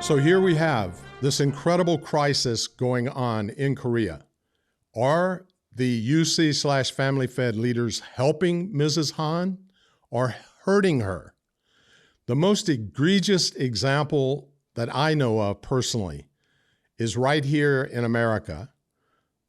So here we have this incredible crisis going on in Korea. Are the UC/Family Fed leaders helping Mrs. Han or hurting her? The most egregious example that I know of personally is right here in America.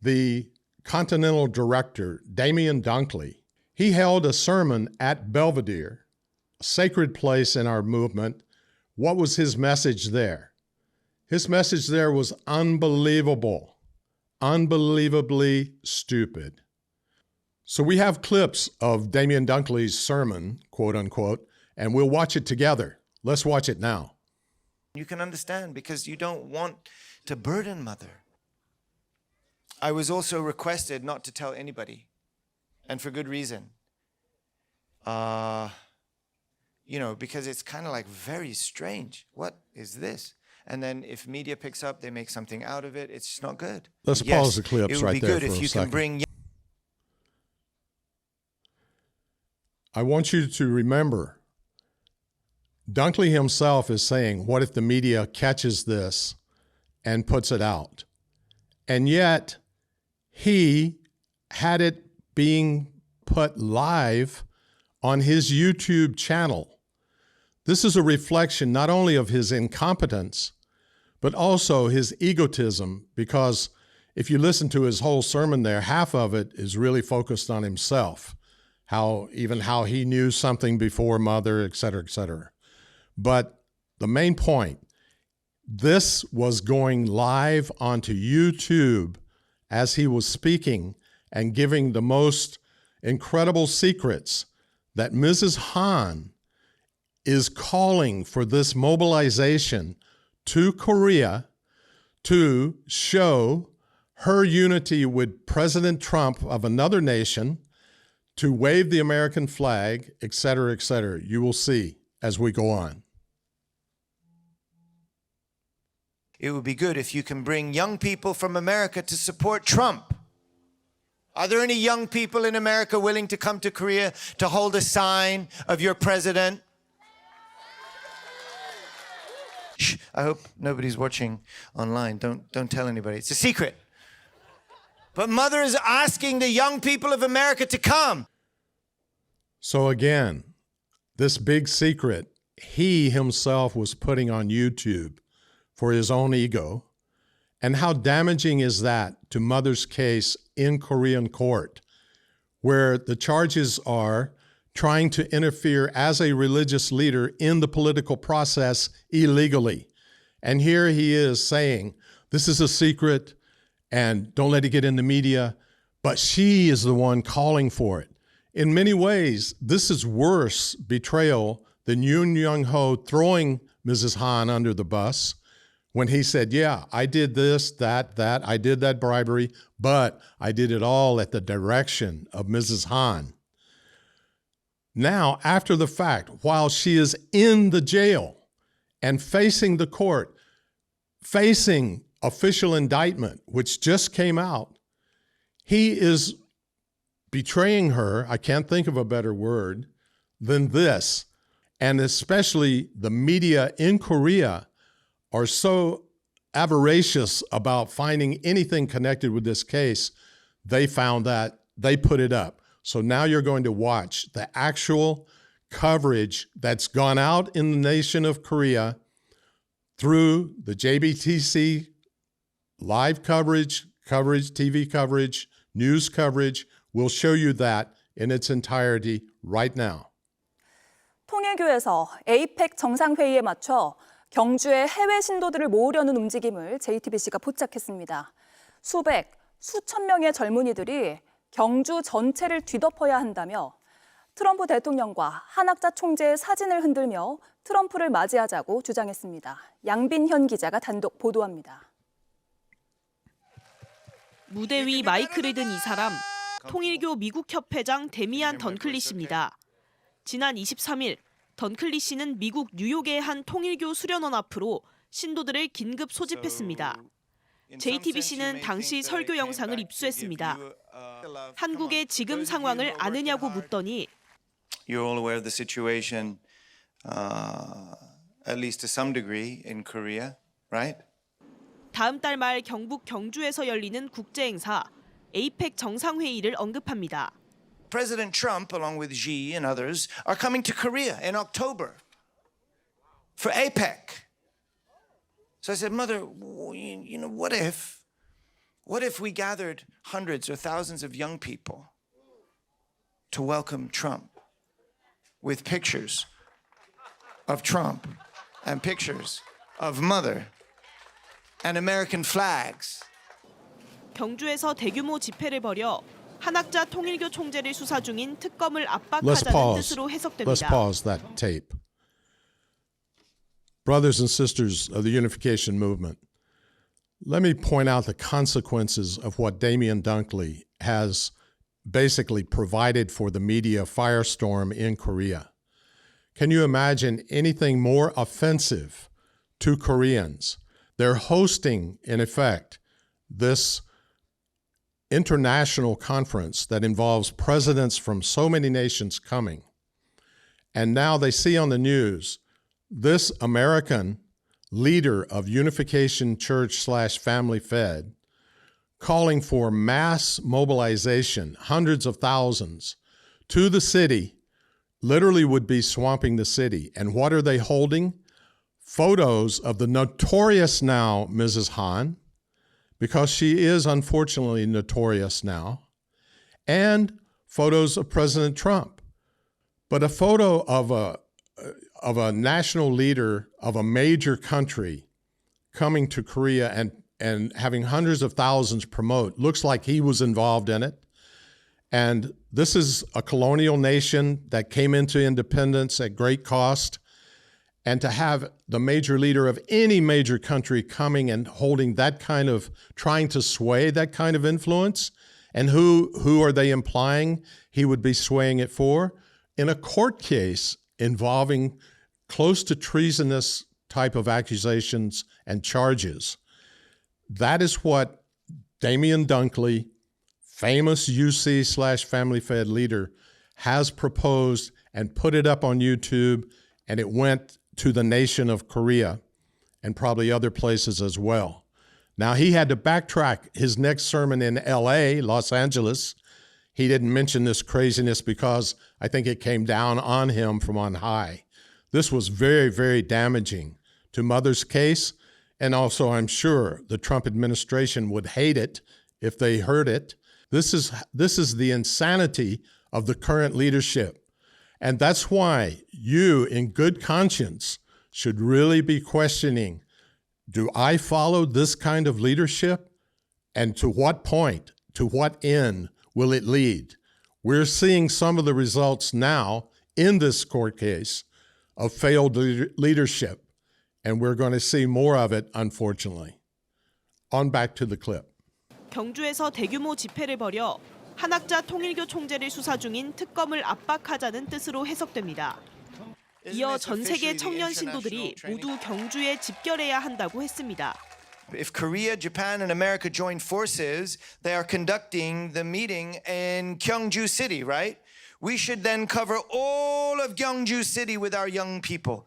The Continental Director, Damian Dunkley, he held a sermon at Belvedere, a sacred place in our movement. What was his message there? His message there was unbelievable, unbelievably stupid. So we have clips of Damian Dunkley's sermon, quote unquote, and we'll watch it together. Let's watch it now. You can understand because you don't want to burden mother. I was also requested not to tell anybody, and for good reason. Because it's kind of like very strange. What is this? And then if media picks up, they make something out of it. It's just not good. Let's pause the clips right there for a second. It would be good if you can bring. I want you to remember, Dunkley himself is saying, what if the media catches this and puts it out? And yet, he had it being put live on his YouTube channel. This is a reflection not only of his incompetence, but also his egotism, because if you listen to his whole sermon there, half of it is really focused on himself, how he knew something before mother, et cetera, et cetera. But the main point, this was going live onto YouTube as he was speaking and giving the most incredible secrets that Mrs. Han is calling for this mobilization to Korea to show her unity with President Trump of another nation, to wave the American flag, et cetera, et cetera. You will see as we go on. It would be good if you can bring young people from America to support Trump. Are there any young people in America willing to come to Korea to hold a sign of your president? Shh, I hope nobody's watching online. Don't tell anybody. It's a secret. But mother is asking the young people of America to come. So again, this big secret he himself was putting on YouTube for his own ego. And how damaging is that to mother's case in Korean court, where the charges are trying to interfere as a religious leader in the political process illegally. And here he is saying, this is a secret and don't let it get in the media, but she is the one calling for it. In many ways, this is worse betrayal than Yoon Young-ho throwing Mrs. Han under the bus when he said, yeah, I did this, that, I did that bribery, but I did it all at the direction of Mrs. Han. Now, after the fact, while she is in the jail and facing the court, facing official indictment, which just came out, he is betraying her, I can't think of a better word than this, and especially the media in Korea are so avaricious about finding anything connected with this case. They found that, they put it up. So now you're going to watch the actual coverage that's gone out in the nation of Korea through the JBTC live coverage, TV coverage, news coverage. We'll show you that in its entirety right now. 통일교에서 에이펙 정상회의에 맞춰 경주의 해외 신도들을 모으려는 움직임을 JTBC가 포착했습니다. 수천 명의 젊은이들이 경주 전체를 뒤덮어야 한다며 트럼프 대통령과 한학자 총재의 사진을 흔들며 트럼프를 맞이하자고 주장했습니다. 양빈현 기자가 단독 보도합니다. 무대 위 마이크를 든 이 사람, 통일교 미국 협회장 데미안 던클리 씨입니다. 지난 23일 던클리 씨는 미국 뉴욕의 한 통일교 수련원 앞으로 신도들을 긴급 소집했습니다. JTBC는 당시 설교 영상을 입수했습니다. 한국의 지금 상황을 아느냐고 묻더니 You're all aware of the situation. at least to some degree, in Korea, right? 다음 달 말 경북 경주에서 열리는 국제 행사 에이펙 정상회의를 언급합니다. President Trump, along with Xi and others, are coming to Korea in October for APEC. So I said, Mother, you know, what if we gathered hundreds or thousands of young people to welcome Trump with pictures of Trump and pictures of Mother and American flags? 경주에서 대규모 집회를 벌여 한학자 통일교 총재를 수사 중인 특검을 Let's 압박하자는 pause. 뜻으로 Let's 해석됩니다. pause that tape. Brothers and sisters of the Unification movement, let me point out the consequences of what Damian Dunkley has basically provided for the media firestorm in Korea. Can you imagine anything more offensive to Koreans? They're hosting, in effect, this international conference that involves presidents from so many nations coming. And now they see on the news this American leader of Unification Church/Family Fed calling for mass mobilization, hundreds of thousands, to the city, literally would be swamping the city. And what are they holding? Photos of the notorious now Mrs. Han, because she is unfortunately notorious now, and photos of President Trump. But a photo of a national leader of a major country coming to Korea and having hundreds of thousands promote looks like he was involved in it. And this is a colonial nation that came into independence at great cost. And to have the major leader of any major country coming and holding that kind of, trying to sway that kind of influence, and who are they implying he would be swaying it for? In a court case involving close to treasonous type of accusations and charges. That is what Damian Dunkley, famous UC/Family Fed leader, has proposed and put it up on YouTube, and it went to the nation of Korea and probably other places as well. Now, he had to backtrack his next sermon in LA, Los Angeles. He didn't mention this craziness because I think it came down on him from on high. This was very, very damaging to Mother's case, and also I'm sure the Trump administration would hate it if they heard it. This is the insanity of the current leadership. And that's why you, in good conscience, should really be questioning, do I follow this kind of leadership? And to what point, to what end will it lead? We're seeing some of the results now in this court case of failed leadership, and we're going to see more of it, unfortunately. On back to the clip. 경주에서 대규모 집회를 벌여 한학자 통일교 총재를 수사 중인 특검을 압박하자는 뜻으로 해석됩니다. 이어 전 세계 청년 신도들이 모두 경주에 집결해야 한다고 했습니다. If Korea, Japan, and America join forces, they are conducting the meeting in Gyeongju City, right? We should then cover all of Gyeongju City with our young people.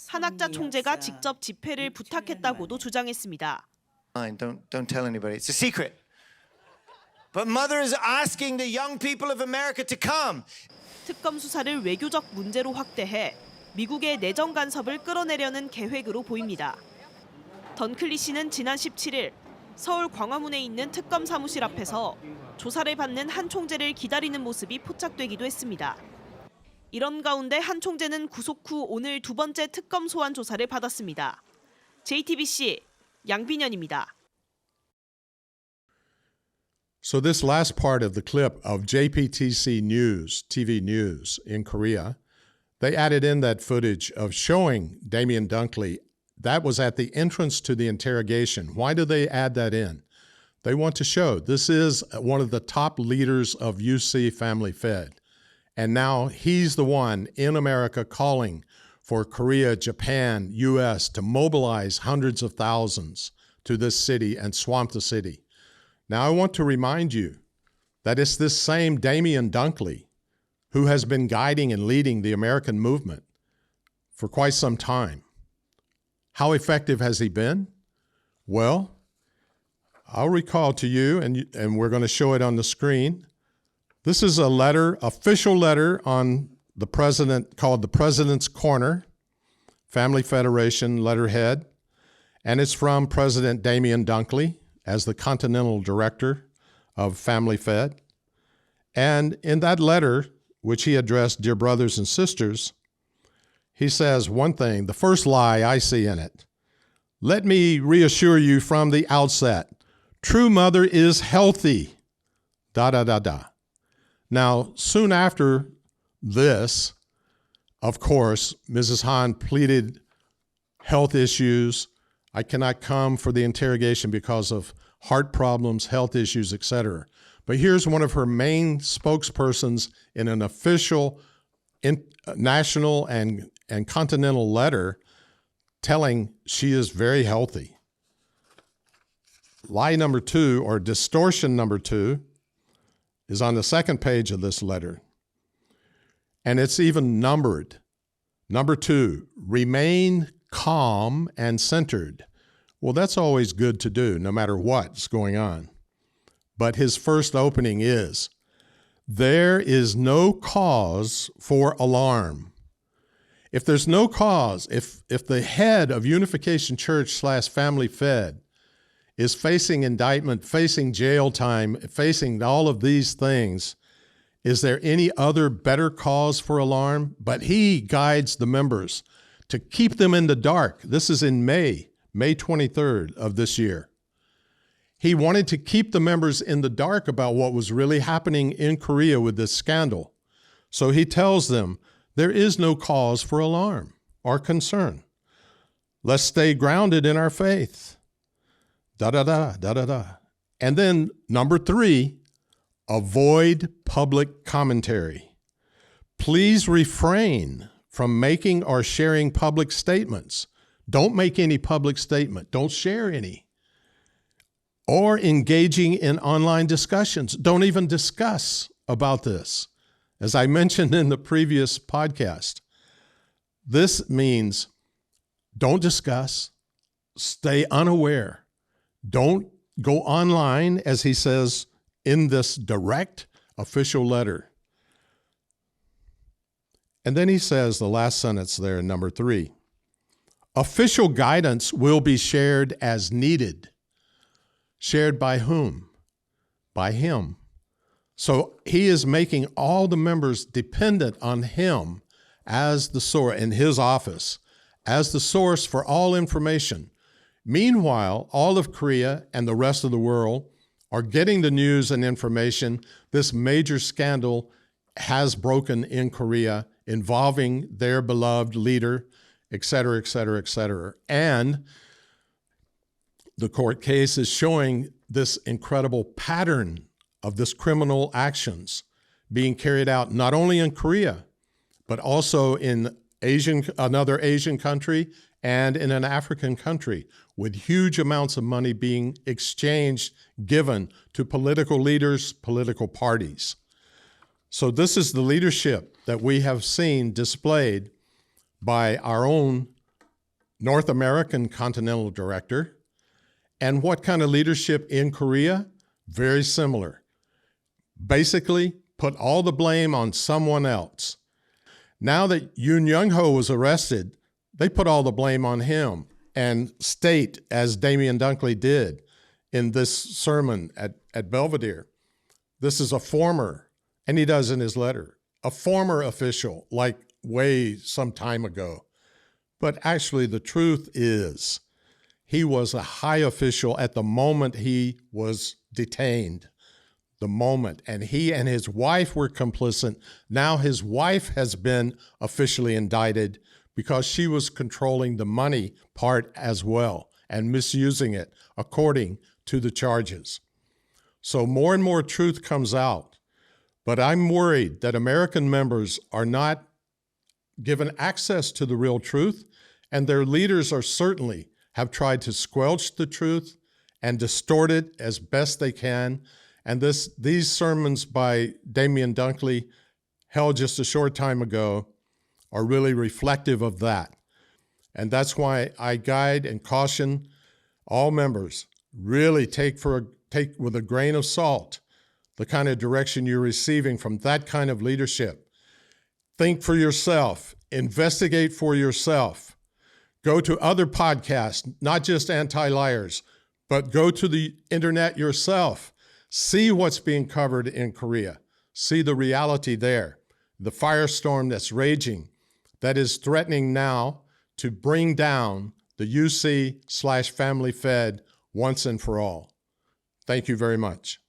한학자 총재가 직접 집회를 부탁했다고도 주장했습니다. Don't tell anybody. It's a secret. But Mother is asking the young people of America to come. 특검 수사를 외교적 문제로 확대해 미국의 내정 간섭을 끌어내려는 계획으로 보입니다. 던클리 씨는 지난 17일 서울 광화문에 있는 특검 사무실 앞에서 조사를 받는 한 총재를 기다리는 모습이 포착되기도 했습니다. 이런 가운데 한 총재는 구속 후 오늘 두 번째 특검 소환 조사를 받았습니다. JTBC 양빈현입니다. So this last part of the clip of JPTC News, TV News in Korea, they added in that footage of showing Damian Dunkley. That was at the entrance to the interrogation. Why do they add that in? They want to show this is one of the top leaders of UC Family Fed. And now he's the one in America calling for Korea, Japan, US to mobilize hundreds of thousands to this city and swamp the city. Now, I want to remind you that it's this same Damian Dunkley who has been guiding and leading the American movement for quite some time. How effective has he been? Well, I'll recall to you, and we're going to show it on the screen. This is a letter, official letter on the president, called the President's Corner, Family Federation letterhead, and it's from President Damian Dunkley as the Continental Director of Family Fed. And in that letter, which he addressed, dear brothers and sisters, he says one thing, the first lie I see in it. Let me reassure you from the outset, true mother is healthy, Now, soon after this, of course, Mrs. Hahn pleaded health issues. I cannot come for the interrogation because of heart problems, health issues, etc. But here's one of her main spokespersons in an official national and continental letter telling she is very healthy. Lie number 2, or distortion number 2, is on the second page of this letter. And it's even numbered. Number 2, remain calm and centered. Well, that's always good to do, no matter what's going on. But his first opening is, there is no cause for alarm. If there's no cause, if the head of Unification Church / Family Fed is facing indictment, facing jail time, facing all of these things, is there any other better cause for alarm? But he guides the members to keep them in the dark. This is in May 23rd of this year. He wanted to keep the members in the dark about what was really happening in Korea with this scandal. So he tells them, there is no cause for alarm or concern. Let's stay grounded in our faith. And then number 3, avoid public commentary. Please refrain from making or sharing public statements. Don't make any public statement. Don't share any. Or engaging in online discussions. Don't even discuss about this. As I mentioned in the previous podcast, this means don't discuss, stay unaware. Don't go online, as he says in this direct official letter. And then he says, the last sentence there in number 3, official guidance will be shared as needed. Shared by whom? By him. So he is making all the members dependent on him as the source, in his office, as the source for all information. Meanwhile, all of Korea and the rest of the world are getting the news and information. This major scandal has broken in Korea involving their beloved leader, et cetera, et cetera, et cetera. And the court case is showing this incredible pattern of this criminal actions being carried out not only in Korea, but also in another Asian country and in an African country, with huge amounts of money being exchanged, given to political leaders, political parties. So this is the leadership that we have seen displayed by our own North American Continental Director. And what kind of leadership in Korea? Very similar. Basically, put all the blame on someone else. Now that Yoon Young-ho was arrested, they put all the blame on him and state, as Damian Dunkley did in this sermon at Belvedere, this is a former, and he does in his letter, a former official, like way some time ago. But actually the truth is, he was a high official at the moment he was detained. The moment, and he and his wife were complicit. Now his wife has been officially indicted because she was controlling the money part as well and misusing it according to the charges. So more and more truth comes out, but I'm worried that American members are not given access to the real truth, and their leaders are certainly have tried to squelch the truth and distort it as best they can. And these sermons by Damian Dunkley, held just a short time ago, are really reflective of that. And that's why I guide and caution all members, really take with a grain of salt the kind of direction you're receiving from that kind of leadership. Think for yourself, investigate for yourself. Go to other podcasts, not just anti-liars, but go to the internet yourself. See what's being covered in Korea. See the reality there, the firestorm that's raging, that is threatening now to bring down the UC/Family Fed once and for all. Thank you very much.